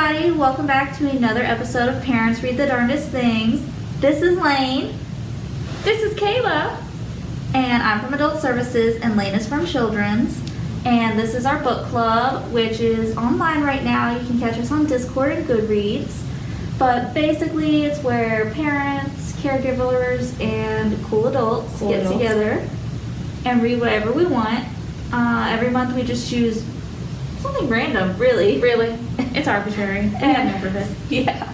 everybody, welcome back to another episode of Parents Read the Darndest Things. This is Lane. This is Kayla. And I'm from Adult Services and Lane is from Children's. And this is our book club, which is online right now. You can catch us on Discord and Goodreads. But basically it's where parents, caregivers, and cool adults get together and read whatever we want. Every month we just choose something random, really. It's arbitrary. We have no purpose. Yeah.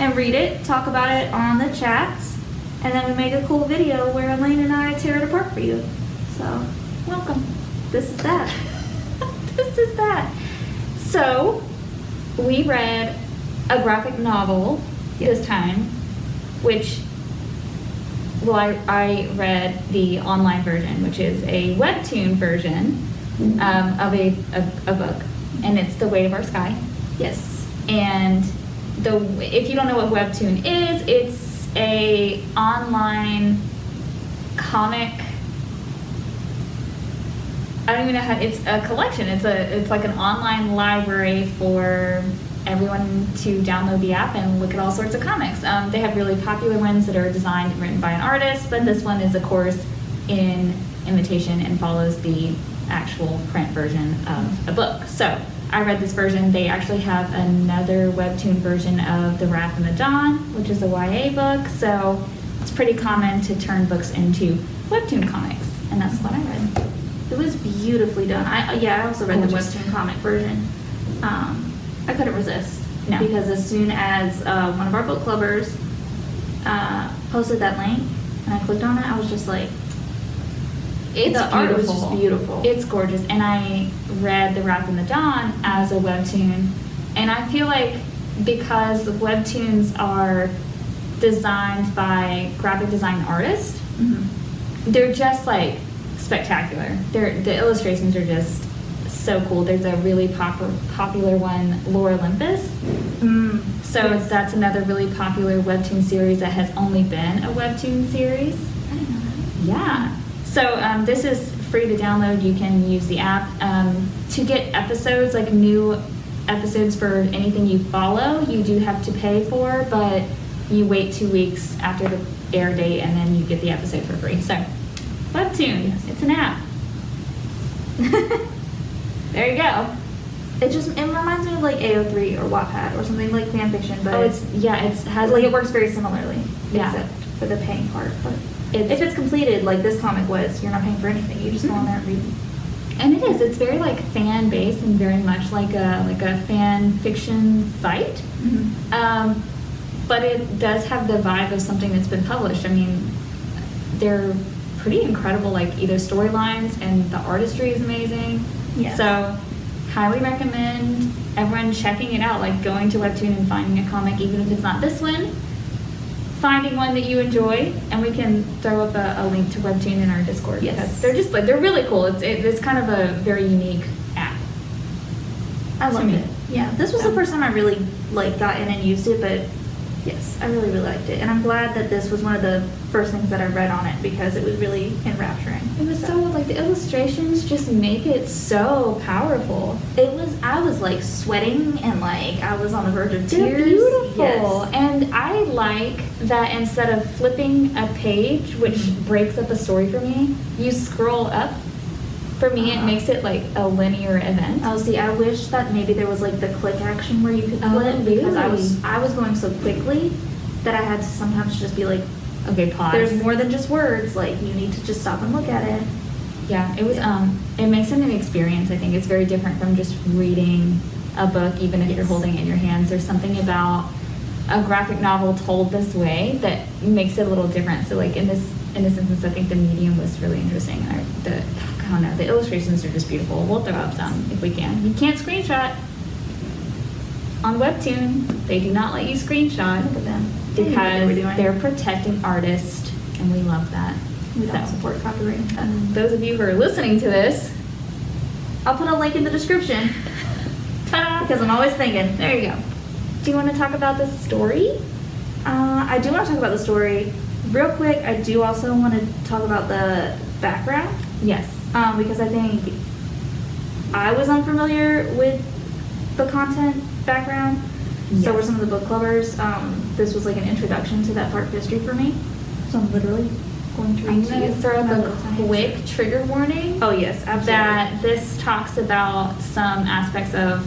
And read it, talk about it on the chats, and then we make a cool video where Elaine and I tear it apart for you. So, welcome. This is that. This is that. So, we read a graphic novel this time, which, well, I read the online version, which is a webtoon version of a book, and it's The Weight of Our Sky. Yes. And if you don't know what webtoon is, it's a online comic. I don't even know how. It's a collection. It's like an online library for everyone to download the app and look at all sorts of comics. They have really popular ones that are designed and written by an artist, but this one is, of course, in imitation and follows the actual print version of a book. So I read this version. They actually have another webtoon version of The Wrath and the Dawn, which is a YA book. So it's pretty common to turn books into webtoon comics, and that's what I read. It was beautifully done. I also read the webtoon comic version. I couldn't resist. No. Because as soon as one of our book clubbers posted that link and I clicked on it, I was just like, It's the art was just beautiful. It's gorgeous. And I read The Wrath and the Dawn as a webtoon, and I feel like because the webtoons are designed by graphic design artists, they're just like spectacular. The illustrations are just so cool. There's a really popular one, Lore Olympus. So yes. That's another really popular webtoon series that has only been a webtoon series. I didn't know that. Yeah. So this is free to download. You can use the app. To get episodes, like new episodes for anything you follow, you do have to pay for, but you wait 2 weeks after the air date and then you get the episode for free. So, webtoon, it's an app. There you go. It reminds me of like AO3 or Wattpad or something like fan fiction, but it works very similarly, Yeah. except for the paying part. But if it's completed like this comic was, you're not paying for anything. You just go on there and read. And it is. It's very like fan based and very much like a fan fiction site. But it does have the vibe of something that's been published. I mean, they're pretty incredible, like either storylines, and the artistry is amazing. Yeah. So highly recommend everyone checking it out, like going to Webtoon and finding a comic, even if it's not this one, finding one that you enjoy, and we can throw up a link to Webtoon in our Discord. Yes. Because they're just like, they're really cool. It's kind of a very unique app. I loved me. it. Yeah, this was the first time I really like got in and used it, but yes, I really, really liked it. And I'm glad that this was one of the first things that I read on it because it was really enrapturing. It was so like the illustrations just make it so powerful. I was like sweating and like I was on the verge of They're tears. beautiful. Yes. And I like that instead of flipping a page, which breaks up a story for me, you scroll up. For me, it makes it like a linear event. Oh, see, I wish that maybe there was like the click action where you could flip because I was going so quickly that I had to sometimes just be like, okay, pause. there's more than just words. Like you need to just stop and look at it. Yeah, it was. It makes it an experience. I think it's very different from just reading a book, even if you're holding it in your hands. There's something about a graphic novel told this way that makes it a little different. So, like in this instance, I think the medium was really interesting. I don't know. The illustrations are just beautiful. We'll throw up some if we can. You can't screenshot on Webtoon. They do not let you screenshot. Look at them. Because they're protecting artists, and we love that. We don't support copyright. Those of you who are listening to this, I'll put a link in the description. ta-da! Because I'm always thinking. There you go. Do you want to talk about the story? I do want to talk about the story. Real quick, I do also want to talk about the background. Yes. Because I think I was unfamiliar with the content background. So were some of the book clubbers. This was like an introduction to that part of history for me. So I'm literally going to read I'm to going you. to throw my up little a tiny quick history. trigger warning. Oh yes, absolutely. That this talks about some aspects of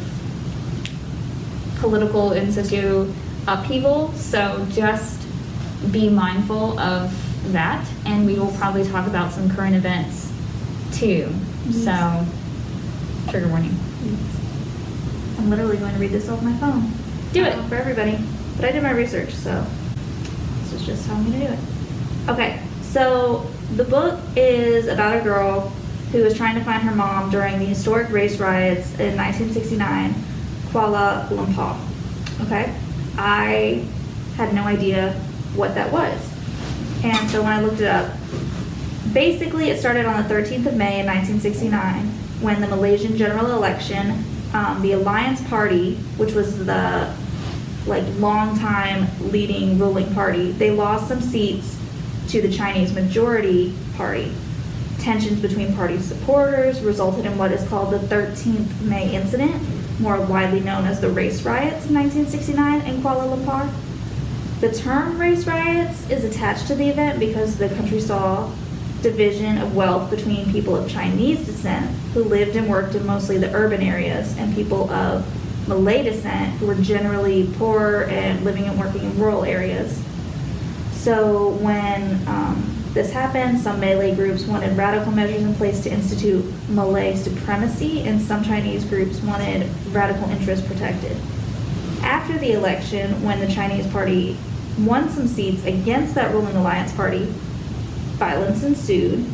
political and socio upheaval, so just be mindful of that, and we will probably talk about some current events too. Yes. So, trigger warning. I'm literally going to read this off my phone. Do it. For everybody. But I did my research, so this is just how I'm going to do it. Okay, so the book is about a girl who was trying to find her mom during the historic race riots in 1969, Kuala Lumpur. Okay? I had no idea what that was. And so when I looked it up, basically it started on the 13th of May in 1969 when the Malaysian general election, the Alliance Party, which was the long-time leading ruling party, they lost some seats to the Chinese majority party. Tensions between party supporters resulted in what is called the 13th May incident, more widely known as the race riots in 1969 in Kuala Lumpur. The term race riots is attached to the event because the country saw division of wealth between people of Chinese descent who lived and worked in mostly the urban areas and people of Malay descent who were generally poor and living and working in rural areas. So when this happened, some Malay groups wanted radical measures in place to institute Malay supremacy, and some Chinese groups wanted radical interests protected. After the election, when the Chinese party won some seats against that ruling Alliance Party, violence ensued.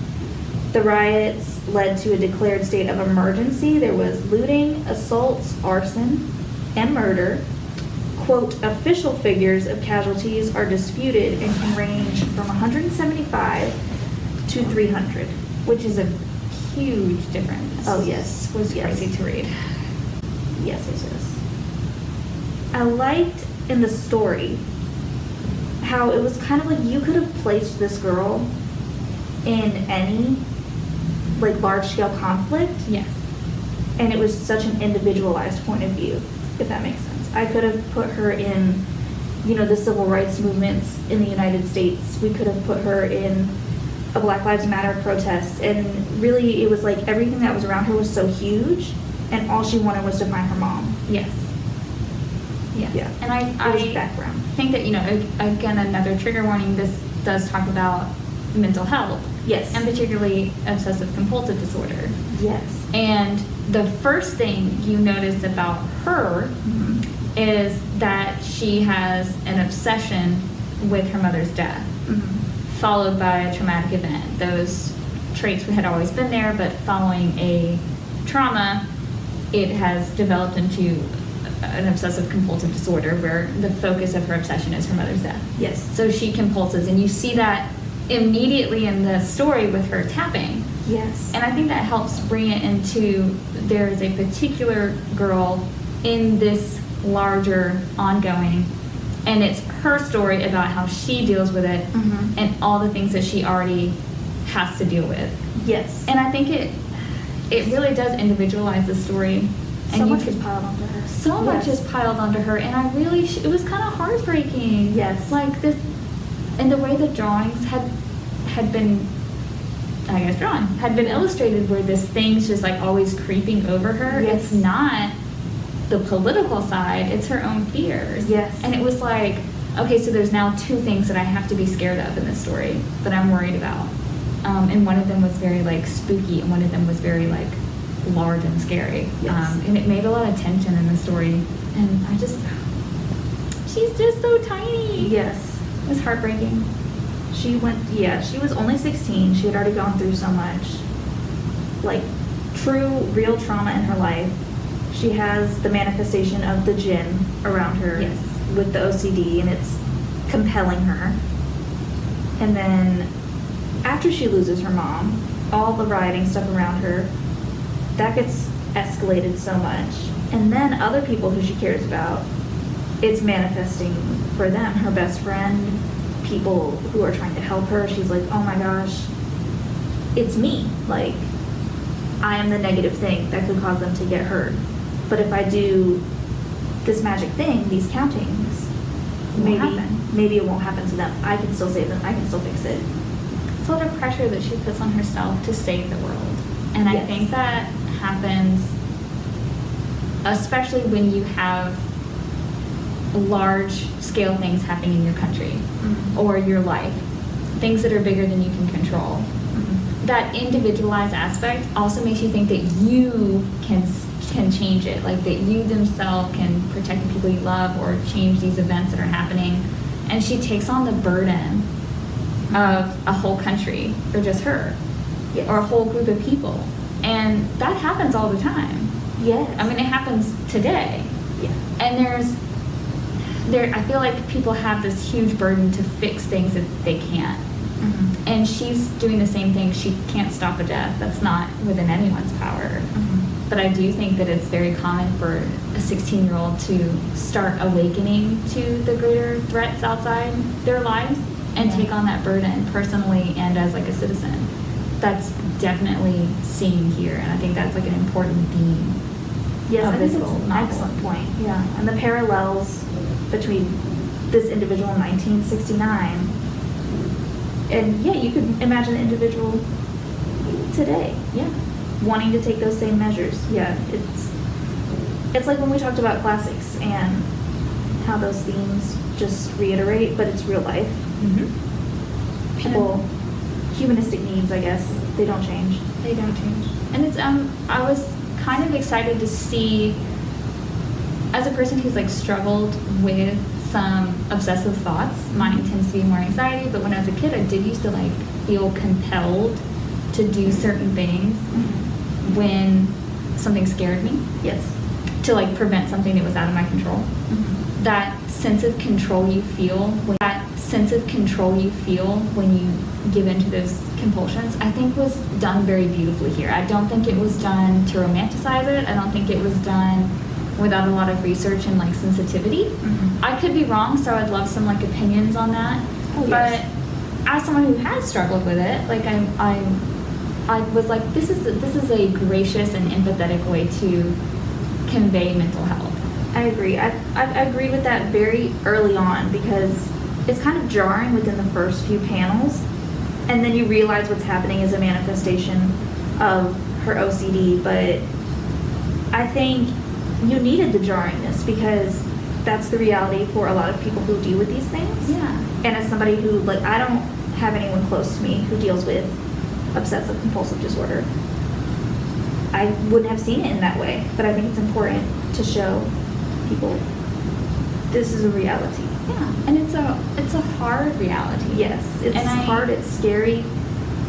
The riots led to a declared state of emergency. There was looting, assaults, arson, and murder. Quote, official figures of casualties are disputed and can range from 175 to 300. Which is a huge difference. Oh, yes. It was Yes. crazy to read. Yes, yes, yes. I liked in the story how it was kind of like you could have placed this girl in any large-scale conflict, Yes. and it was such an individualized point of view, if that makes sense. I could have put her in, the civil rights movements in the United States. We could have put her in a Black Lives Matter protest, and really it was like everything that was around her was so huge, and all she wanted was to find her mom. Yes. Yes. Yeah. And It was background. think that, again, another trigger warning, this does talk about mental health. Yes. And particularly obsessive compulsive disorder. Yes. And the first thing you notice about her Mhm. is that she has an obsession with her mother's death, Mhm. followed by a traumatic event. Those traits had always been there, but following a trauma, it has developed into an obsessive compulsive disorder where the focus of her obsession is her mother's death. Yes. So she compulses, and you see that immediately in the story with her tapping. Yes. And I think that helps bring it into, there is a particular girl in this larger ongoing, and it's her story about how she deals with it Mhm. and all the things that she already has to deal with. Yes. And I think it really does individualize the story. And so you much can- was piled onto her. so much Yes. is piled onto her, and I really, it was kind of heartbreaking. Yes. Like this, and the way the drawings had been, I guess, drawn, had been illustrated where this thing's just always creeping over her. Yes. It's not the political side, it's her own fears. Yes. And it was like, okay, so there's now two things that I have to be scared of in this story that I'm worried about. And one of them was very spooky, and one of them was very large and scary. Yes. And it made a lot of tension in the story. And she's just so tiny. Yes. It was heartbreaking. She was only 16. She had already gone through so much, true, real trauma in her life. She has the manifestation of the jinn around her. Yes. With the OCD, and it's compelling her. And then after she loses her mom, all the rioting stuff around her, that gets escalated so much. And then other people who she cares about, it's manifesting for them. Her best friend, people who are trying to help her. She's like, oh my gosh, it's me. I am the negative thing that could cause them to get hurt. But if I do this magic thing, these countings, Won't happen. maybe it won't happen to them. I can still save them. I can still fix it. It's a lot of pressure that she puts on herself to save the world. And I Yes. think that happens especially when you have large scale things happening in your country Mhm. or your life, things that are bigger than you can control. Mhm. That individualized aspect also makes you think that you can change it, like that you themselves can protect the people you love or change these events that are happening. And she takes on the burden of a whole country for just her, Yes. or a whole group of people. And that happens all the time. Yes. I mean, it happens today. Yeah. And I feel like people have this huge burden to fix things that they can't. Mhm. And she's doing the same thing. She can't stop a death. That's not within anyone's power. Mhm. But I do think that it's very common for a 16-year-old to start awakening to the greater threats outside their lives and Yeah. take on that burden personally and as like a citizen. That's definitely seen here, and I think that's like an important theme. Yes, of I think this it's little an novel. excellent point. Yeah, and the parallels between this individual in 1969 and yeah, you could imagine an individual today Yeah. wanting to take those same measures. Yeah, it's like when we talked about classics and how those themes just reiterate, but it's real life. Mm-hmm. People, humanistic needs, I guess, they don't change. They don't change. And it's I was kind of excited to see, as a person who's like struggled with some obsessive thoughts, mine tends to be more anxiety, but when I was a kid I did used to like feel compelled to do certain things when something scared me, Yes. to like prevent something that was out of my control. Mhm. That sense of control you feel when you give into those compulsions, I think was done very beautifully here. I don't think it was done to romanticize it. I don't think it was done without a lot of research and like sensitivity. Mhm. I could be wrong, so I'd love some like opinions on that. Oh, but yes. as someone who has struggled with it, like I was like, this is a gracious and empathetic way to convey mental health. I agree. I agreed with that very early on because it's kind of jarring within the first few panels, and then you realize what's happening is a manifestation of her OCD. But I think you needed the jarringness because that's the reality for a lot of people who deal with these things. Yeah. And as somebody who, like, I don't have anyone close to me who deals with obsessive compulsive disorder, I wouldn't have seen it in that way. But I think it's important to show people this is a reality. Yeah, and it's a hard reality. Yes, it's hard, it's scary.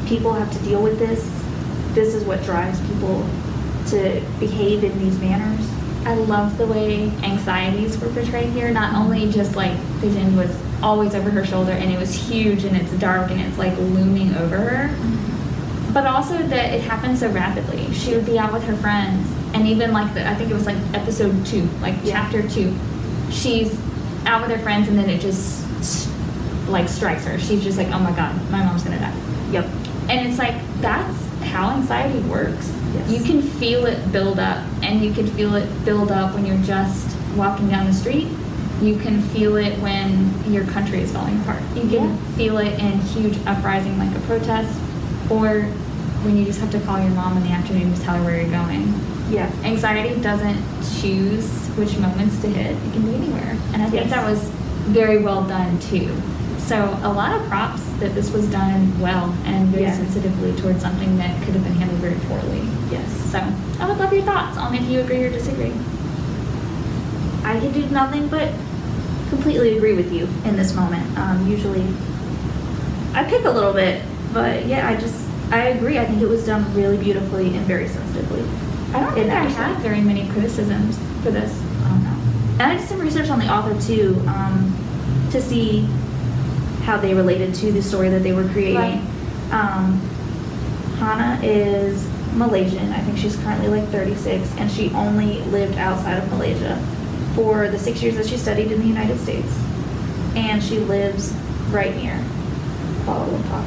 People have to deal with this. This is what drives people to behave in these manners. I love the way anxieties were portrayed here. Not only just like vision was always over her shoulder and it was huge and it's dark and it's like looming over her, but also that it happened so rapidly. She would be out with her friends, and even like I think it was like episode 2, like chapter 2, she's out with her friends and then it just like strikes her. She's just like, oh my God, my mom's gonna die. Yep. And it's like, that's how anxiety works. Yes. You can feel it build up, and you can feel it build up when you're just walking down the street. You can feel it when your country is falling apart. You can feel it in huge uprising like a protest, or when you just have to call your mom in the afternoon to tell her where you're going. Yeah. Anxiety doesn't choose which moments to hit. It can be anywhere. And I think Yes. that was very well done too. So a lot of props that this was done well and very sensitively towards something that could have been handled very poorly. Yes. So I would love your thoughts on if you agree or disagree. I can do nothing but completely agree with you in this moment. Usually I pick a little bit, but yeah, I agree. I think it was done really beautifully and very sensitively. I don't think I had very many criticisms for this. I don't know. And I did some research on the author too, to see how they related to the story that they were creating. Right. Hannah is Malaysian. I think she's currently like 36, and she only lived outside of Malaysia for the 6 years that she studied in the United States. And she lives right near Kuala Lumpur.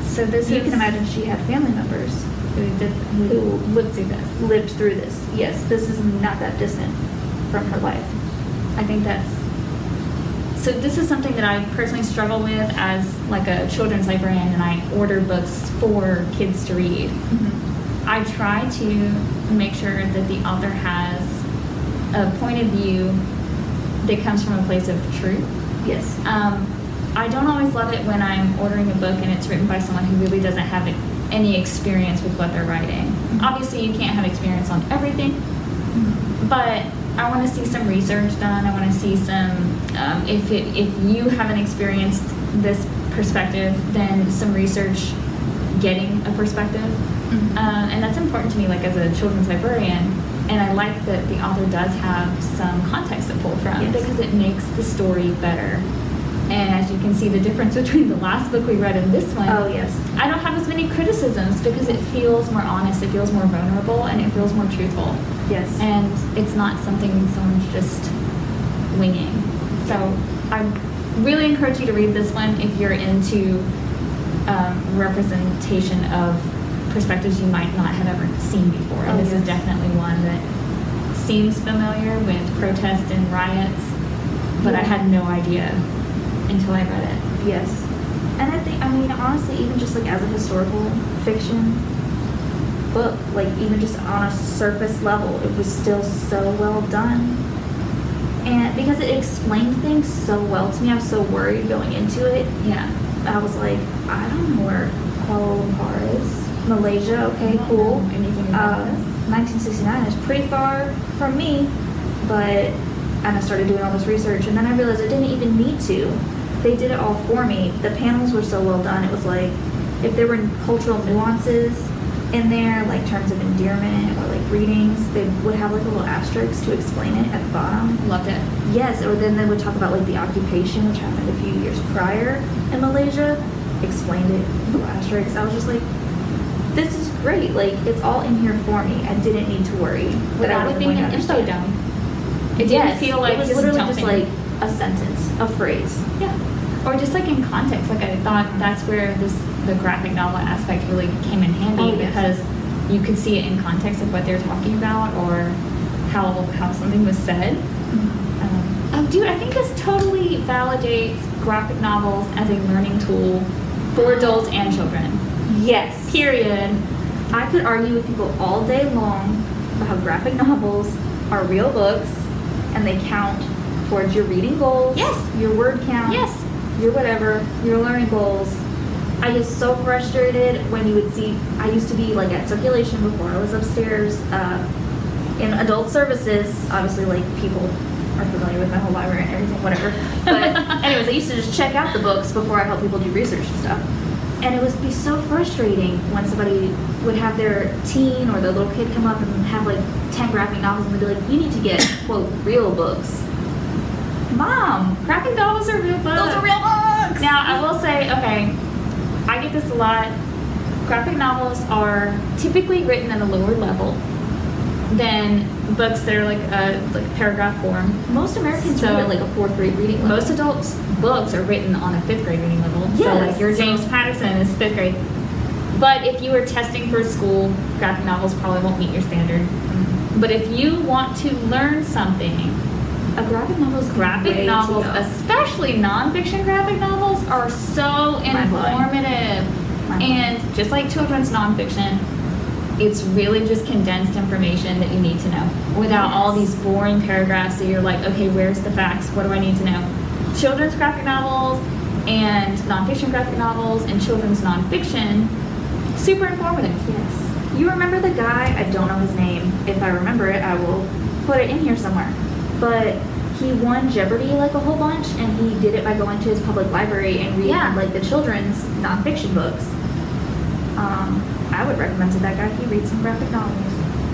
So this you is, can imagine she had family members who lived through this. lived through this. Yes, this is not that distant from her life. I think so this is something that I personally struggle with as like a children's librarian, and I order books for kids to read. Mm-hmm. I try to make sure that the author has a point of view that comes from a place of truth. Yes. I don't always love it when I'm ordering a book and it's written by someone who really doesn't have any experience with what they're writing. Mm-hmm. Obviously, you can't have experience on everything, but I want to see some research done. I want to see some, if you haven't experienced this perspective, then some research getting a perspective. Mm-hmm. And that's important to me, like as a children's librarian. And I like that the author does have some context to pull from, Yes. because it makes the story better. And as you can see, the difference between the last book we read and this one, Oh, yes. I don't have as many criticisms because it feels more honest, it feels more vulnerable, and it feels more truthful. Yes. And it's not something someone's just winging. So I really encourage you to read this one if you're into representation of perspectives you might not have ever seen before. And Oh, this yes. is definitely one that seems familiar with protest and riots, but I Yeah. had no idea until I read it. Yes. And I mean, honestly, even just like as a historical fiction book, like even just on a surface level, it was still so well done. And because it explained things so well to me, I was so worried going into it. Yeah. I was like, I don't know where Kuala Lumpur is. Malaysia, okay, I don't cool. know anything about this. 1969 is pretty far from me, but, and I started doing all this research, and then I realized I didn't even need to. They did it all for me. The panels were so well done. It was like, if there were cultural nuances in there, like terms of endearment or like readings, they would have like a little asterisk to explain it at the bottom. Loved it. Yes, or then they would talk about like the occupation, which happened a few years prior in Malaysia, explained it, little asterisks. I was just like, this is great. Like, it's all in here for me. I didn't need to worry that I Without it wasn't being going an to info understand. dump. It didn't Yes, feel like it was just literally just dumping. like a sentence, a phrase. Yeah. Or just like in context, like I thought that's where the graphic novel aspect really came in handy, Oh, yes. because you could see it in context of what they're talking about or how something was said. Oh, dude, I think this totally validates graphic novels as a learning tool for adults and children. Yes. Period. I could argue with people all day long about how graphic novels are real books and they count towards your reading goals. Yes. Your word count. Yes. Your whatever, your learning goals. I get so frustrated when you would see, I used to be like at circulation before I was upstairs in adult services. Obviously, like, people are familiar with my whole library and everything, whatever. But anyways, I used to just check out the books before I help people do research and stuff. And it would be so frustrating when somebody would have their teen or their little kid come up and have like 10 graphic novels and they'd be like, you need to get, quote, real books. Mom, Graphic novels are real books. those are real books! Now, I will say, okay, I get this a lot. Graphic novels are typically written at a lower level than books that are like paragraph form. Most Americans So- read at like a 4th grade reading level. Most adults' books are written on a 5th grade reading level. So Yes. like your James Patterson is 5th grade. But if you were testing for school, graphic novels probably won't meet your standard. But if you want to learn something, A graphic novel is graphic way novels, to go. especially nonfiction graphic novels, are so Mind-blowing. informative. Mind-blowing. And just like children's nonfiction, it's really just condensed information that you need to know without all these boring paragraphs that you're like, okay, where's the facts? What do I need to know? Children's graphic novels and nonfiction graphic novels and children's nonfiction, super informative. Yes. You remember the guy, I don't know his name. If I remember it, I will put it in here somewhere. But he won Jeopardy like a whole bunch, and he did it by going to his public library and reading Yeah. like the children's nonfiction books. I would recommend to that guy he read some graphic novels.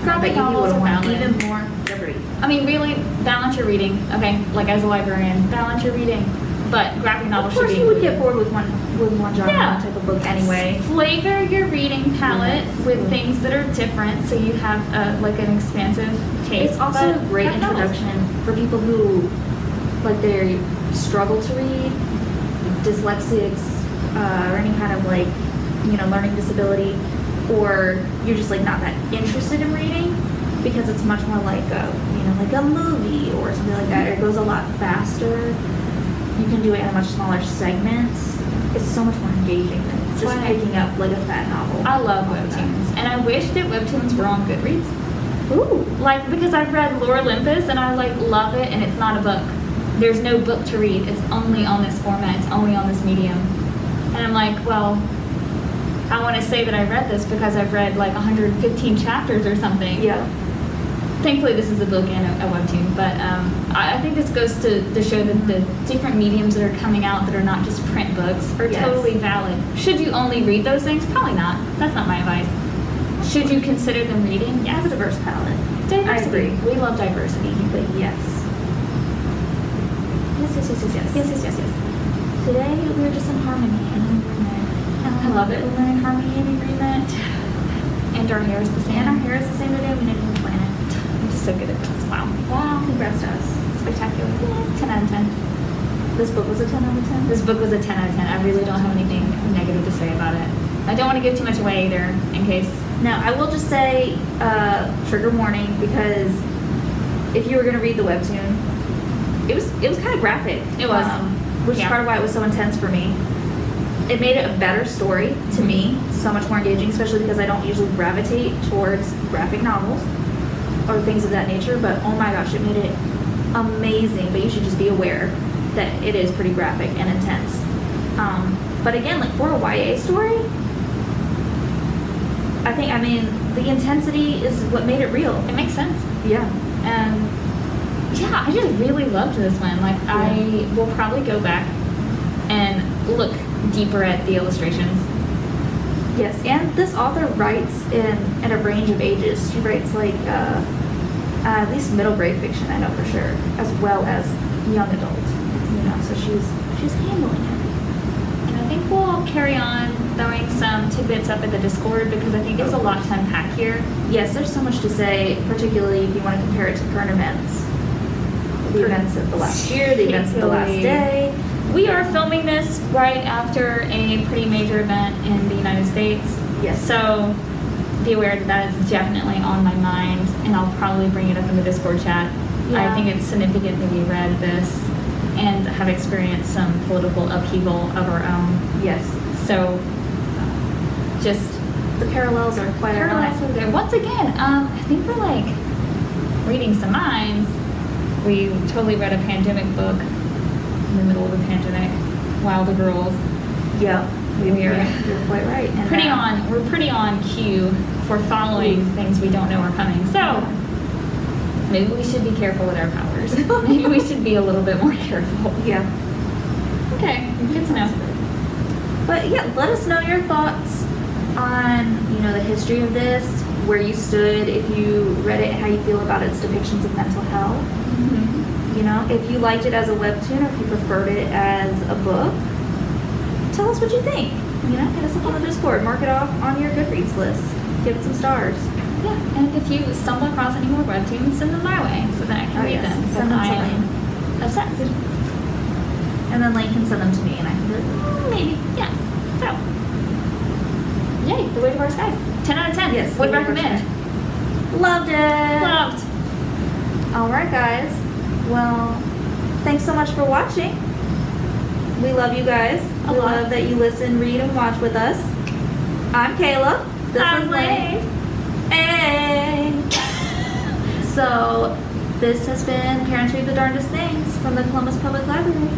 Graphic I bet you he novels would have are won valid. even more Jeopardy. I mean, really, balance your reading. Okay, like as a librarian, balance your reading. But graphic novels Of course, should be you would get included. bored with one genre Yeah. type of book anyway. Flavor your reading palette with Mhm. things that are different, so you have like an expansive taste. It's also a But great graphic novels. introduction for people who, like, they struggle to read, dyslexics, or any kind of, like, learning disability. or you're just like not that interested in reading, because it's much more like a, you know, like a movie or something like that. It goes a lot faster. You can do it in much smaller segments. It's so much more engaging than just Why? picking up like a fat novel. I love webtoons, and I wish that webtoons were on Goodreads. Ooh. Like, because I've read Lore Olympus and I like love it, and it's not a book. There's no book to read. It's only on this format. It's only on this medium. And I'm like, well, I want to say that I read this because I've read like 115 chapters or something. Yeah. Thankfully, this is a book and a webtoon, but I think this goes to show that the different mediums that are coming out that are not just print books are Yes. totally valid. Should you only read those things? Probably not. That's not my advice. Should you consider them reading? It has a diverse palette. Diversity. I agree. We love diversity. But yes. Yes, yes, yes, yes, yes. Yes, yes, yes, yes. Today we're just in harmony and in agreement. And I love it. We're in harmony and agreement. And our hair is the same. And our hair is the same today. We named the planet. I'm just so good at this. Wow. Wow. Congrats to us. Spectacular. 10 out of 10. This book was a 10 out of 10. This book was a 10 out of 10. I really don't have anything negative to say about it. I don't want to give too much away either, in case. Now, I will just say, trigger warning, because if you were going to read the webtoon, it was kind of graphic. It was. Which is Yeah. part of why it was so intense for me. It made it a better story to me, so much more engaging, especially because I don't usually gravitate towards graphic novels or things of that nature, but oh my gosh, it made it amazing. But you should just be aware that it is pretty graphic and intense. But again, like for a YA story, I mean, the intensity is what made it real. It makes sense. Yeah. And yeah, I just really loved this one. Like, I will probably go back and look deeper at the illustrations. Yes, and this author writes in a range of ages. She writes like at least middle grade fiction, I know for sure, as well as young adult. You know, so she's handling it. And I think we'll carry on throwing some tidbits up in the Discord because I think there's a lot to unpack here. Yes, there's so much to say, particularly if you want to compare it to current events. The events of the last year, the events of the last day. We are filming this right after a pretty major event in the United States. Yes. So be aware that that is definitely on my mind, and I'll probably bring it up in the Discord chat. Yeah. I think it's significant that we read this and have experienced some political upheaval of our own. Yes. So just The parallels are quite parallels ironic. over there. Once again, I think we're like reading some minds. We totally read a pandemic book in the middle of the pandemic, Wilder Girls. Yeah, You're you're quite right. And we're pretty on cue for following things we don't know are coming. So maybe we should be careful with our powers. Maybe we should be a little bit more careful. Yeah. Okay, good to know. But yeah, let us know your thoughts on, you know, the history of this, where you stood, if you read it, how you feel about its depictions of mental health. You know, if you liked it as a webtoon or if you preferred it as a book, tell us what you think. You know, hit us up on the Discord, mark it off on your Goodreads list, give it some stars. Yeah, and if you stumble across any more webtoons, send them my way so that I can read them. Send them I to am Lane. obsessed. And then Lane can send them to me and I can be like, Maybe, yes. So, yay, The Weight of Our Skies. 10 out of 10. Yes, Would The Weight of Our recommend. loved it. Loved. Alright guys, well, thanks so much for watching. We love you guys. A We lot. love that you listen, read, and watch with us. I'm Kayla. This I'm is Lane. Hey! So, this has been Parents Read the Darndest Things from the Columbus Public Library.